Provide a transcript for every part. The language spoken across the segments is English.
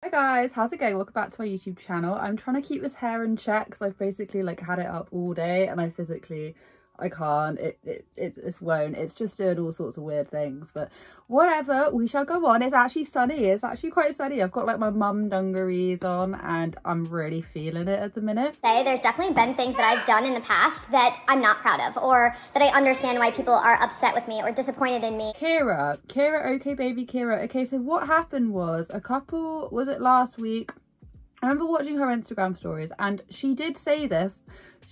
Hi guys, how's it going? Welcome back to my YouTube channel. I'm trying to keep this hair in check because I've basically like had it up all day and I can't, it won't, it's just doing all sorts of weird things, but whatever, we shall go on. It's actually sunny, it's actually quite sunny. I've got like my mum dungarees on and I'm really feeling it at the minute. There's definitely been things that I've done in the past that I'm not proud of, or that I understand why people are upset with me or disappointed in me. Kyra, okay baby Kyra. Okay, so what happened was was it last week? I remember watching her Instagram stories and she did say this,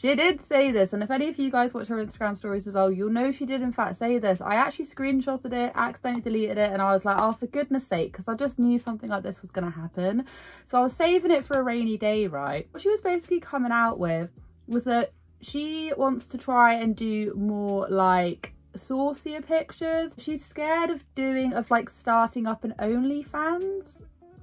and if any of you guys watch her Instagram stories as well, you'll know she did in fact say this. I actually screenshotted it, accidentally deleted it, and I was like, oh, for goodness sake, because I just knew something like this was going to happen. So I was saving it for a rainy day, right? What she was basically coming out with was that she wants to try and do more like saucier pictures. She's scared of like starting up an OnlyFans.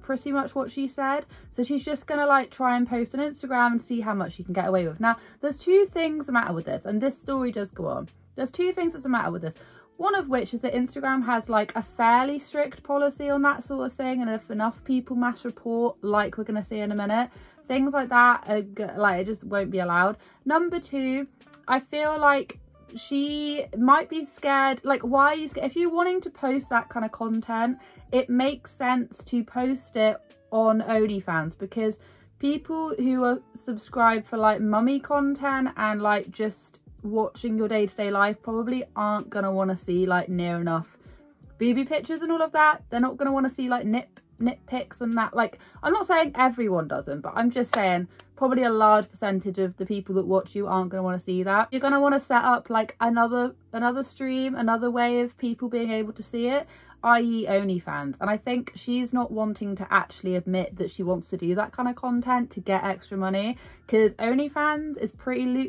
Pretty much what she said. So she's just gonna like try and post on Instagram and see how much she can get away with. Now there's two things the matter with this, and this story does go on. There's two things that's the matter with this. One of which is that Instagram has like a fairly strict policy on that sort of thing, and if enough people mass report, like we're gonna see in a minute, things like that are like, it just won't be allowed. Number two, I feel like she might be scared. Like, why are you scared? If you're wanting to post that kind of content, it makes sense to post it on OnlyFans, because people who are subscribed for like mummy content and like just watching your day-to-day life probably aren't gonna want to see like near enough booby pictures and all of that. They're not gonna want to see like nitpicks and that. Like, I'm not saying everyone doesn't, but I'm just saying probably a large percentage of the people that watch you aren't going to want to see that. You're going to want to set up like another stream, another way of people being able to see it, i.e. OnlyFans. And I think she's not wanting to actually admit that she wants to do that kind of content to get extra money, because OnlyFans is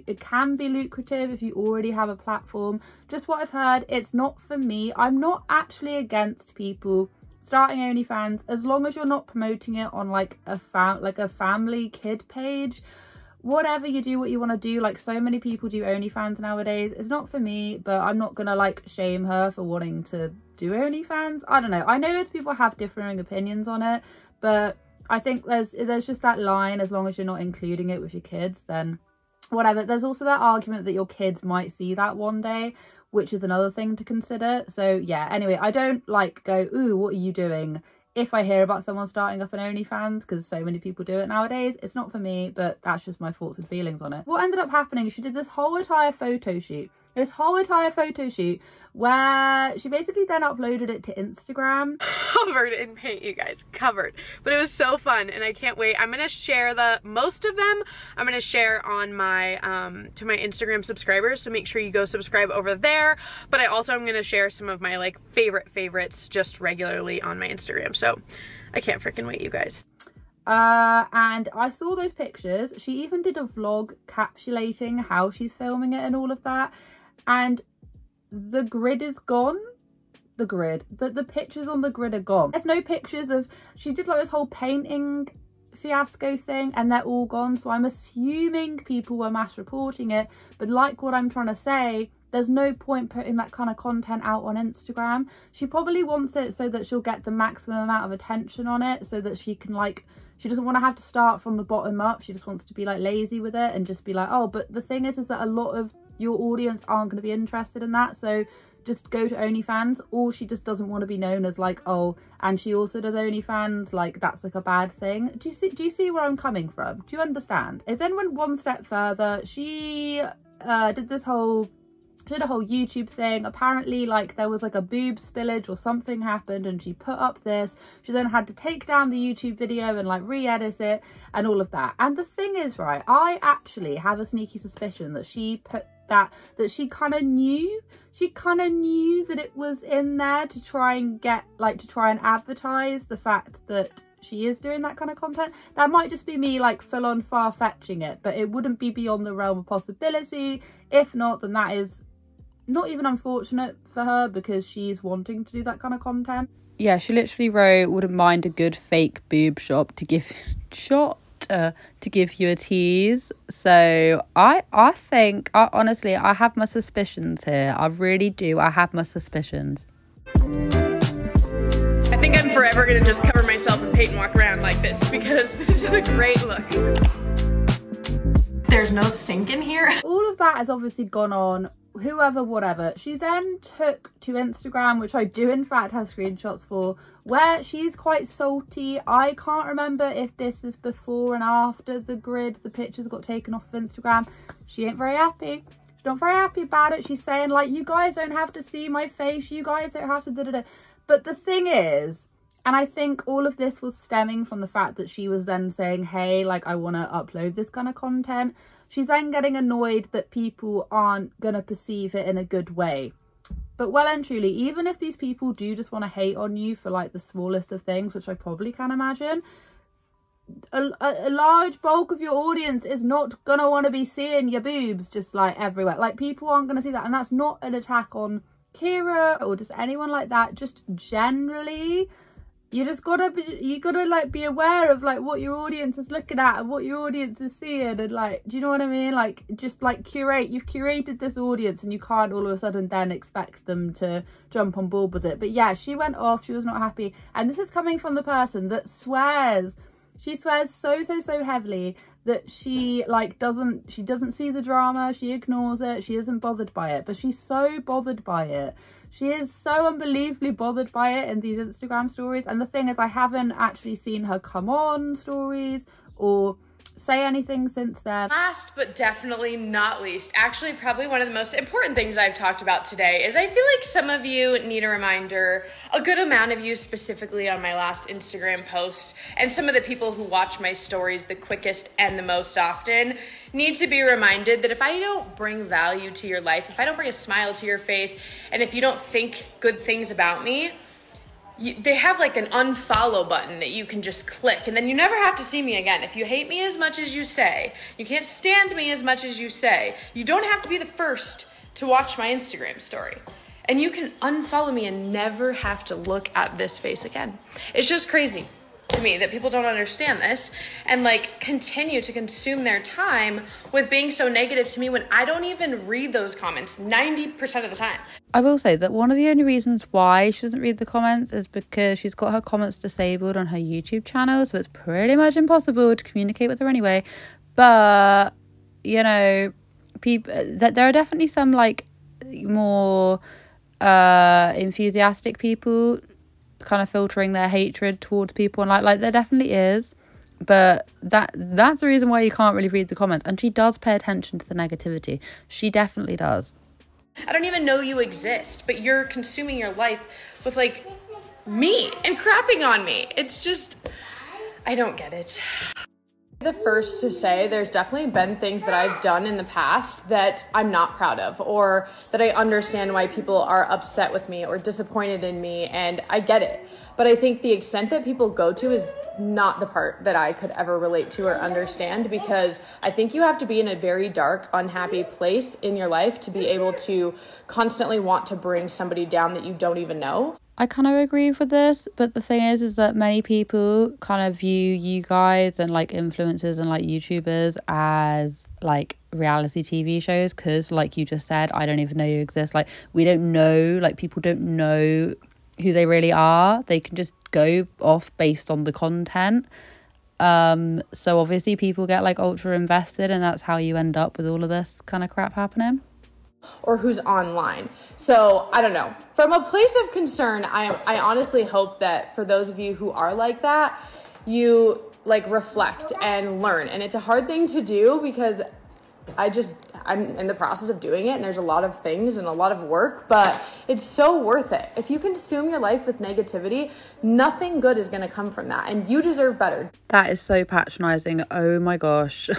it can be lucrative if you already have a platform. Just what I've heard, it's not for me. I'm not actually against people starting OnlyFans, as long as you're not promoting it on like a family kid page. Whatever, you do what you want to do. Like, so many people do OnlyFans nowadays. It's not for me, but I'm not gonna like shame her for wanting to do OnlyFans. I don't know, I know loads of people have differing opinions on it, but I think there's just that line, as long as you're not including it with your kids, then whatever. There's also that argument that your kids might see that one day, which is another thing to consider. So yeah, anyway, I don't like go, ooh, what are you doing? If I hear about someone starting up an OnlyFans, because so many people do it nowadays, it's not for me, but that's just my thoughts and feelings on it. What ended up happening is she did this whole entire photo shoot where she basically then uploaded it to Instagram. Covered in paint, you guys, covered. But it was so fun and I can't wait. I'm gonna share most of them I'm gonna share on my to my Instagram subscribers, so make sure you go subscribe over there. But I also am gonna share some of my like favorites just regularly on my Instagram, so I can't freaking wait, you guys. And I saw those pictures. She even did a vlog capsulating how she's filming it and all of that, and the grid is gone. The pictures on the grid are gone. There's no pictures of, she did like this whole painting fiasco thing and they're all gone. So I'm assuming people were mass reporting it, but like what I'm trying to say, there's no point putting that kind of content out on Instagram. She probably wants it so that she'll get the maximum amount of attention on it, so that she can like, she doesn't want to have to start from the bottom up. She just wants to be like lazy with it and just be like, oh, but the thing is that a lot of your audience aren't going to be interested in that, so just go to OnlyFans. Or she just doesn't want to be known as like, oh, and she also does OnlyFans, like that's like a bad thing. Do you see where I'm coming from? Do you understand? It then went one step further. She did a whole YouTube thing. Apparently like there was like a boob spillage or something happened, and she put up this. She then had to take down the YouTube video and like re-edit it and all of that. And the thing is, right, I actually have a sneaky suspicion that she put that she kind of knew that it was in there to try and advertise the fact that she is doing that kind of content. That might just be me like full on far-fetching it, but it wouldn't be beyond the realm of possibility. If not, then that is not even unfortunate for her, because she's wanting to do that kind of content. Yeah, she literally wrote, wouldn't mind a good fake boob shot to give you a tease. So I think, honestly, I have my suspicions here. I really do. I have my suspicions. I I think I'm forever gonna just cover myself in paint and walk around like this because this is a great look. There's no sink in here. All of that has obviously gone on, whoever, whatever. She then took to Instagram, which I do in fact have screenshots for, where she's quite salty. I can't remember if this is before and after the grid, the pictures got taken off of Instagram. She ain't very happy. She's not very happy about it. She's saying like, you guys don't have to see my face, you guys don't have to da-da-da. But the thing is, and I think all of this was stemming from the fact that she was then saying, hey, like, I want to upload this kind of content. She's then getting annoyed that people aren't going to perceive it in a good way. But well and truly, even if these people do just want to hate on you for like the smallest of things, which I probably can imagine, a large bulk of your audience is not going to want to be seeing your boobs just like everywhere. Like, people aren't going to see that. And that's not an attack on Kyra or just anyone like that. Just generally, you just gotta like be aware of like what your audience is looking at and what your audience is seeing, and like, do you know what I mean? Like, just like you've curated this audience and you can't all of a sudden then expect them to jump on board with it. But yeah, she went off, she was not happy, and this is coming from the person that swears. She swears so heavily that she like doesn't see the drama, she ignores it, she isn't bothered by it, but she's so bothered by it. She is so unbelievably bothered by it in these Instagram stories. And the thing is, I haven't actually seen her come on stories or say anything since then. Last but definitely not least, actually probably one of the most important things I've talked about today is I feel like some of you need a reminder, a good amount of you specifically on my last Instagram post, and some of the people who watch my stories the quickest and the most often need to be reminded that if I don't bring value to your life, if I don't bring a smile to your face, and if you don't think good things about me, they have like an unfollow button that you can just click, and then you never have to see me again. If you hate me as much as you say, you can't stand me as much as you say, you don't have to be the first to watch my Instagram story. And you can unfollow me and never have to look at this face again. It's just crazy to me that people don't understand this and like continue to consume their time with being so negative to me when I don't even read those comments 90% of the time. I will say that one of the only reasons why she doesn't read the comments is because she's got her comments disabled on her YouTube channel, so it's pretty much impossible to communicate with her anyway. But you know, people, that there are definitely some like more enthusiastic people kind of filtering their hatred towards people, and like there definitely is, but that's the reason why you can't really read the comments. And she does pay attention to the negativity, she definitely does. I don't even know you exist, but you're consuming your life with like me and crapping on me. It's just, I don't get it. The first to say there's definitely been things that I've done in the past that I'm not proud of, or that I understand why people are upset with me or disappointed in me, and I get it. But I think the extent that people go to is not the part that I could ever relate to or understand, because I think you have to be in a very dark, unhappy place in your life to be able to constantly want to bring somebody down that you don't even know. I kind of agree with this, but the thing is that many people kind of view you guys and like influencers and like YouTubers as like reality TV shows, because like you just said, I don't even know you exist. Like, we don't know, like people don't know who they really are. They can just go off based on the content. So obviously people get like ultra invested, and that's how you end up with all of this kind of crap happening. Or who's online. So I don't know. From a place of concern, I honestly hope that for those of you who are like that, you like reflect and learn. And it's a hard thing to do because I'm in the process of doing it, and there's a lot of things and a lot of work, but it's so worth it. If you consume your life with negativity, nothing good is going to come from that, and you deserve better. That is so patronizing. Oh my gosh.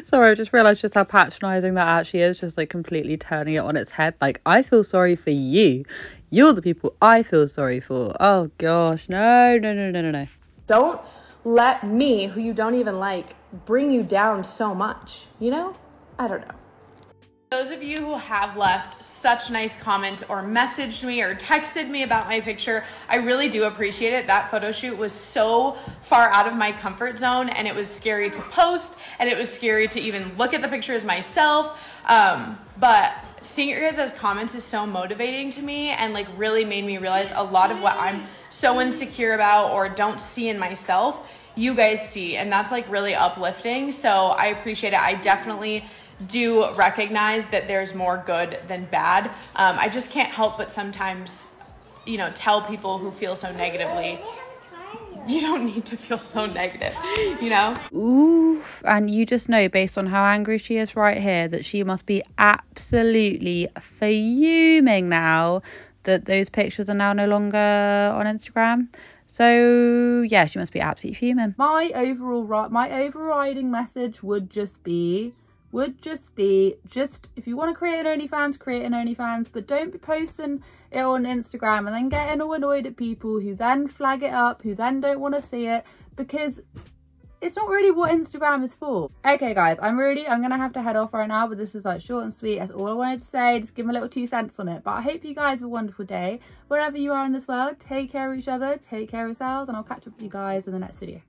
Sorry, I just realized just how patronizing that actually is, just like completely turning it on its head. Like, I feel sorry for you. You're the people I feel sorry for. Oh gosh, no. Don't let me, who you don't even like, bring you down so much, you know? I don't know. Those of you who have left such nice comment or messaged me or texted me about my picture, I really do appreciate it. That photo shoot was so far out of my comfort zone, and it was scary to post, and it was scary to even look at the pictures myself. But seeing your guys' comments is so motivating to me, and like really made me realize a lot of what I'm so insecure about or don't see in myself, you guys see, and that's like really uplifting. So I appreciate it. I definitely do recognize that there's more good than bad. I just can't help but sometimes, you know, tell people who feel so negatively, you don't need to feel so negative, you know? Oof. And you just know, based on how angry she is right here, that she must be absolutely fuming now that those pictures are now no longer on Instagram. So yeah, she must be absolutely fuming. My overriding message would just be if you want to create an OnlyFans, create an OnlyFans, but don't be posting it on Instagram and then getting all annoyed at people who then flag it up, who then don't want to see it, because it's not really what Instagram is for. Okay guys, I'm gonna have to head off right now, but this is like short and sweet. That's all I wanted to say. Just give me a little 2 cents on it. But I hope you guys have a wonderful day wherever you are in this world. Take care of each other, take care of yourselves, and I'll catch up with you guys in the next video.